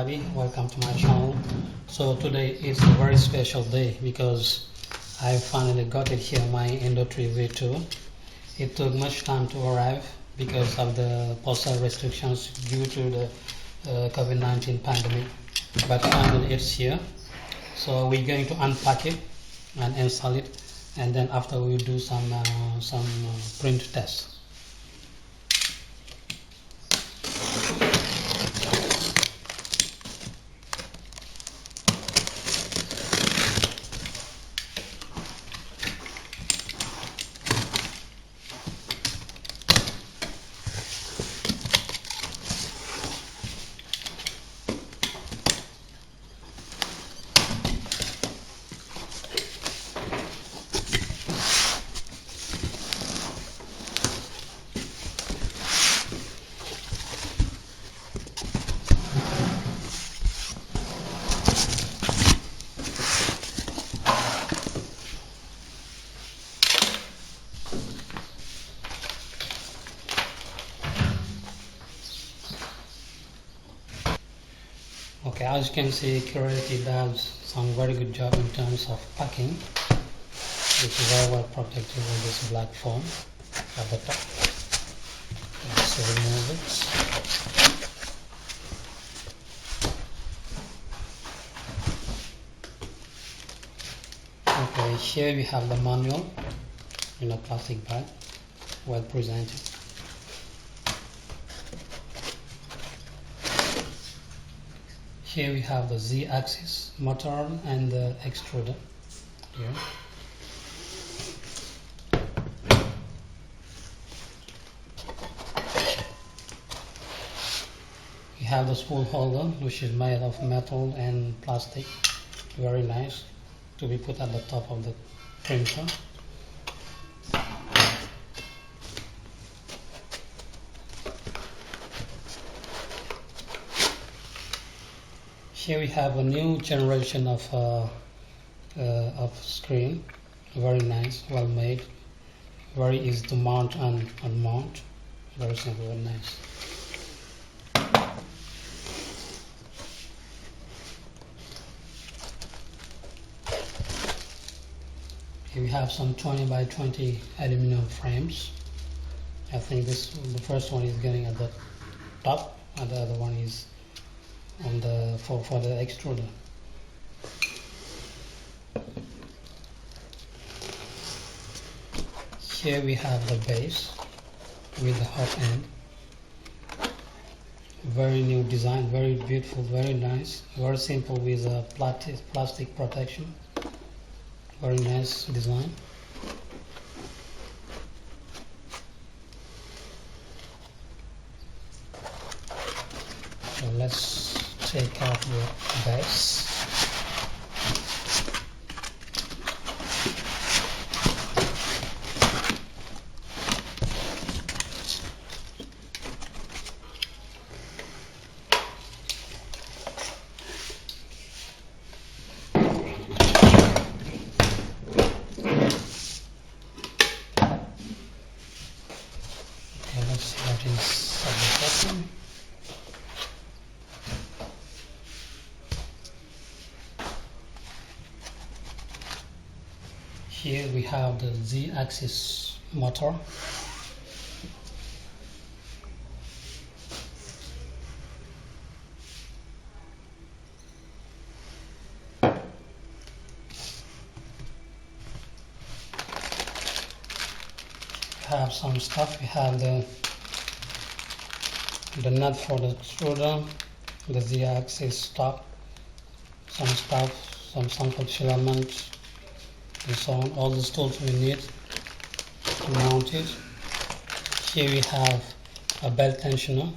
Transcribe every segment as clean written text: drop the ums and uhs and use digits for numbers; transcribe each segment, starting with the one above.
everybody, welcome to my channel. So today is a very special day because I finally got it here, my Ender 3 V2. It took much time to arrive because of the postal restrictions due to the COVID-19 pandemic, but finally it's here. So we're going to unpack it and install it, and then after we'll do some print tests. Okay, as you can see, Creality does some very good job in terms of packing, which is very well protected with this black foam at the top. Let's remove it. Okay, here we have the manual in a plastic bag, well presented. Here we have the Z-axis motor and the extruder here. We have the spool holder, which is made of metal and plastic, very nice, to be put at the top of the printer. Here we have a new generation of screen, very nice, well made, very easy to mount and unmount, very simple, very nice. Here we have some 20 by 20 aluminum frames. I think the first one is getting at the top, and the other one is on the for the extruder. Here we have the base with the hot end. Very new design, very beautiful, very nice, very simple with a plastic protection. Very nice design. So let's take out the base. Okay, let's see what is at the bottom. Here we have the Z-axis motor. We have some stuff. We have the nut for the extruder, the Z-axis stop, some stuff, some sample filaments, and so on, all the tools we need to mount it. Here we have a belt tensioner,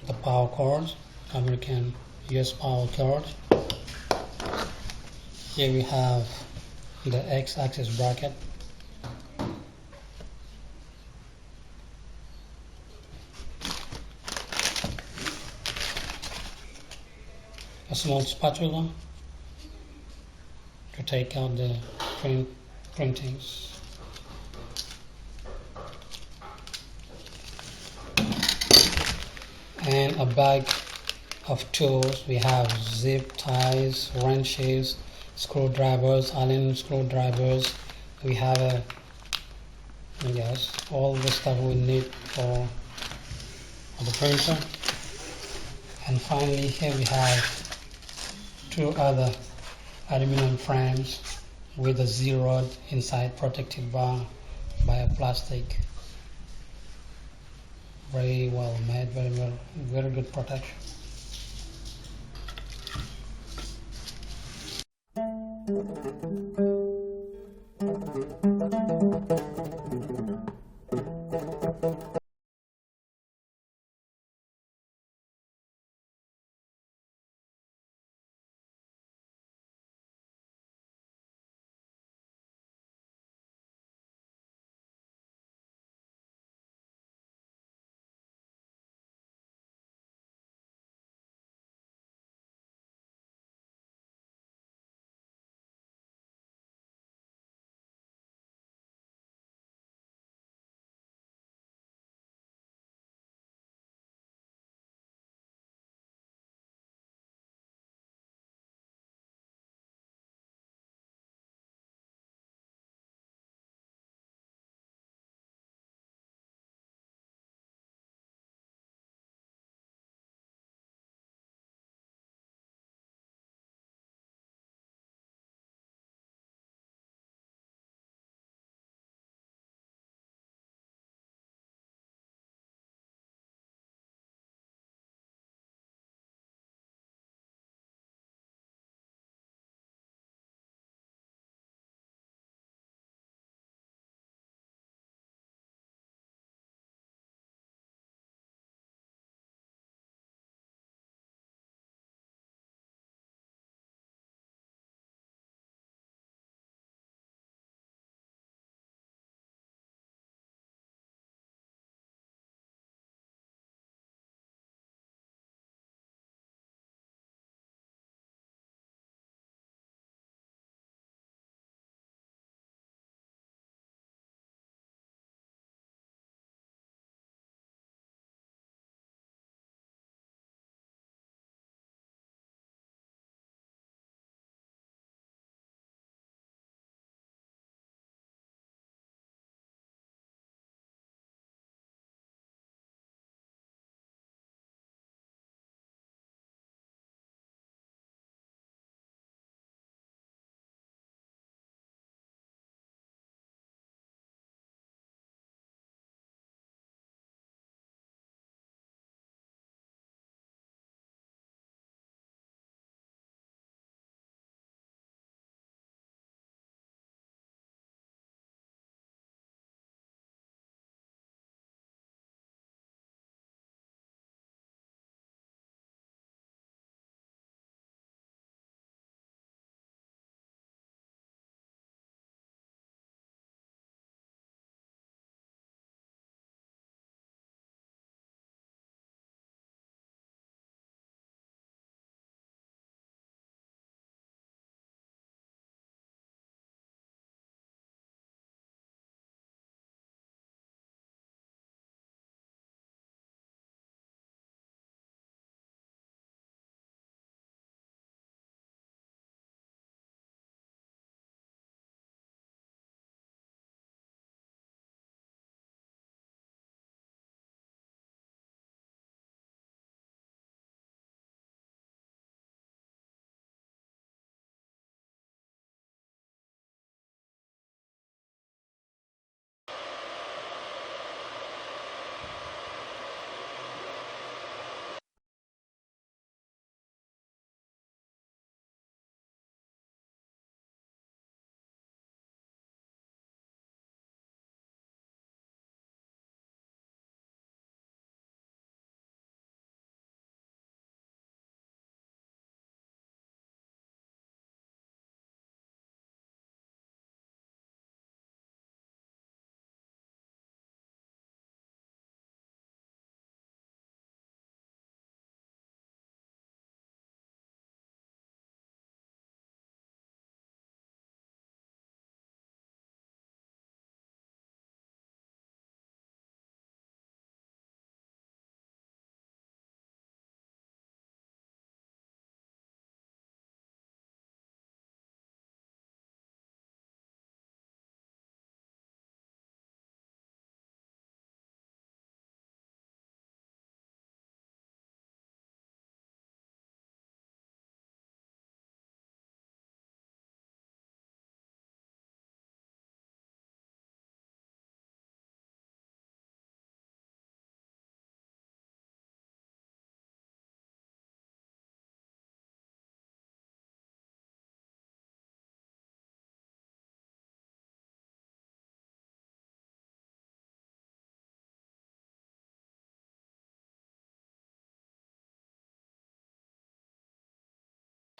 the power cord, American US power cord. Here we have the X-axis bracket. A small spatula to take out the printings. and a bag of tools. We have zip ties, wrenches, screwdrivers, Allen screwdrivers. We have all the stuff we need for the printer. And finally, here we have two other aluminum frames with a Z-rod inside, protected by a plastic. Very well made, very good protection.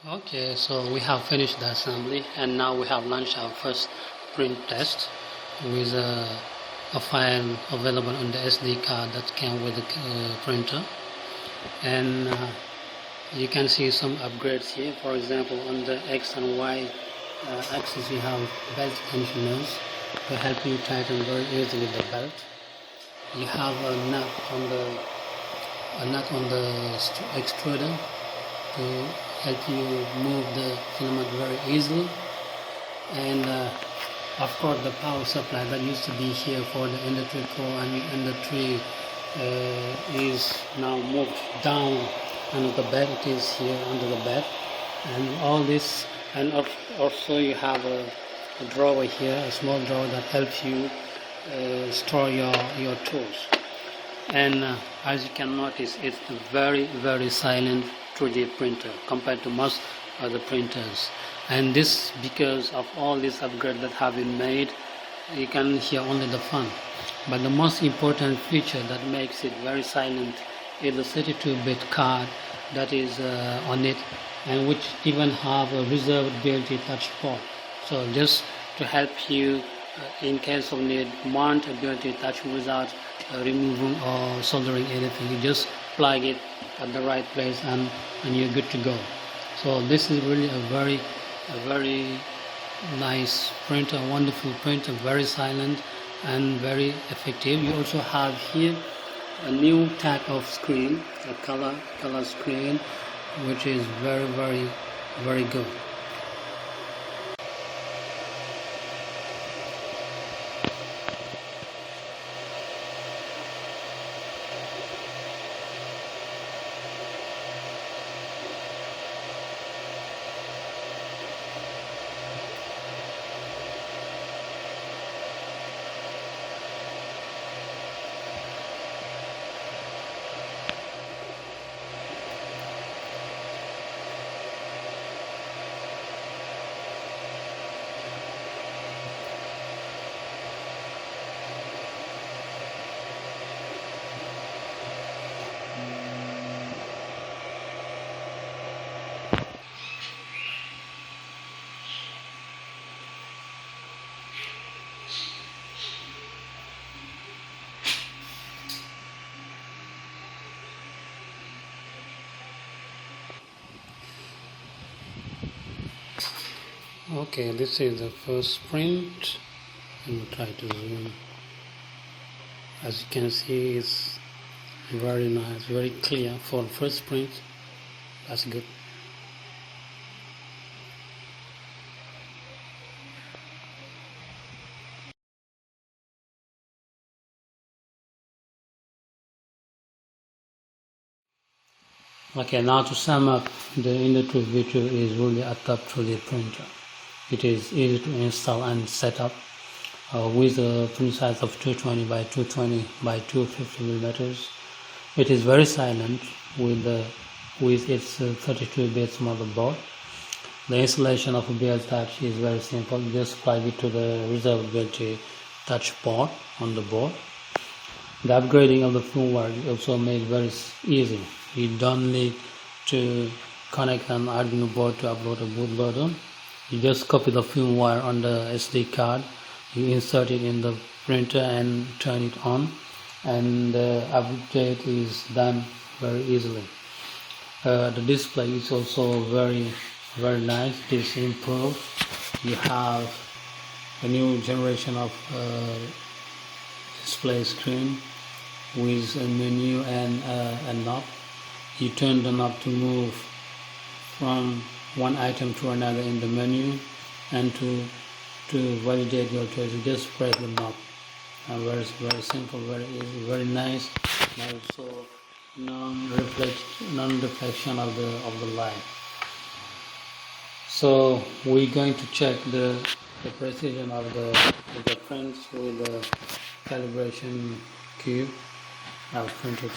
Okay, so we have finished the assembly and now we have launched our first print test with a file available on the SD card that came with the printer. And you can see some upgrades here. For example, on the X and Y axis we have belt tensioners to help you tighten very easily the belt. You have a nut on the extruder to help you move the filament very easily. And of course the power supply that used to be here for the Ender 3 Pro and Ender 3 is now moved down under the bed. It is here under the bed, and all this, and also you have a drawer here, a small drawer that helps you store your tools. And as you can notice, it's a very silent 3D printer compared to most other printers. And this because of all these upgrades that have been made. You can hear only the fan. But the most important feature that makes it very silent is the 32-bit card that is on it, and which even have a reserved built-in touch port. So just to help you in case of need mount a built-in touch without removing or soldering anything. You just plug it at the right place and you're good to go. So this is really a very nice printer, wonderful printer, very silent and very effective. You also have here a new type of screen, a color screen, which is very good. Okay, this is the first print. I'm try to zoom. As you can see, it's very nice, very clear for the first print. That's good. Okay, now to sum up, the Ender 3 Virtual is really a top 3D printer. It is easy to install and set up with a print size of 220 by 220 by 250 millimeters. It is very silent with its 32-bit motherboard. The installation of a BL Touch is very simple. You just plug it to the reserved built-in touch port on the board. The upgrading of the firmware is also made very easy. You don't need to connect an Arduino board to upload a boot button. You just copy the firmware on the SD card, you insert it in the printer and turn it on, and the update is done very easily. The display is also very nice. It is improved. You have a new generation of display screen with a menu and a knob. You turn the knob to move from one item to another in the menu, and to validate your choice, you just press the knob. Very simple, very easy, very nice, and also non-reflection of the light. So we're going to check the precision of the prints with the calibration cube. I've printed.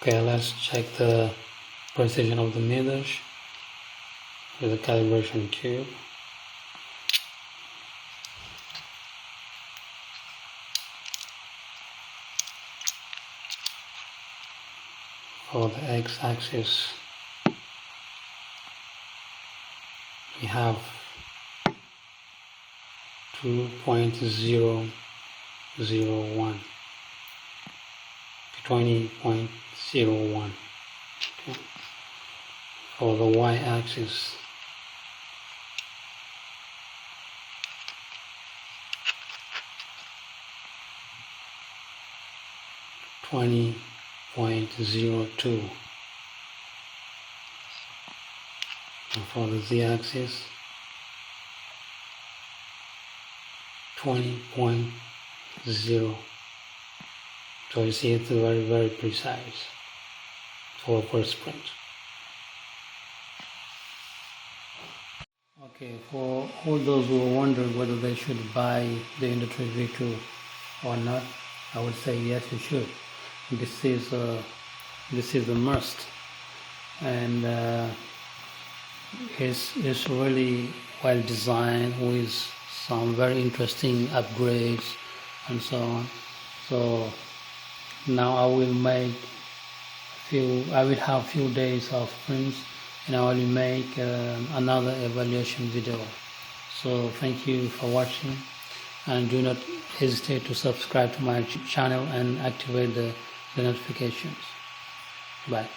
Okay, let's check the precision of the meters with the calibration cube. For the x-axis, we have 2.001, 20.01. Okay. For the y-axis, 20.02. And for the z-axis, 20.0. So you see it's very precise for first print. Okay, for all those who are wondering whether they should buy the Ender V2 or not, I would say yes, you should. This is a must, and it's really well designed with some very interesting upgrades and so on. So now I will have few days of prints, and I will make another evaluation video. So thank you for watching, and do not hesitate to subscribe to my channel and activate the notifications. Bye.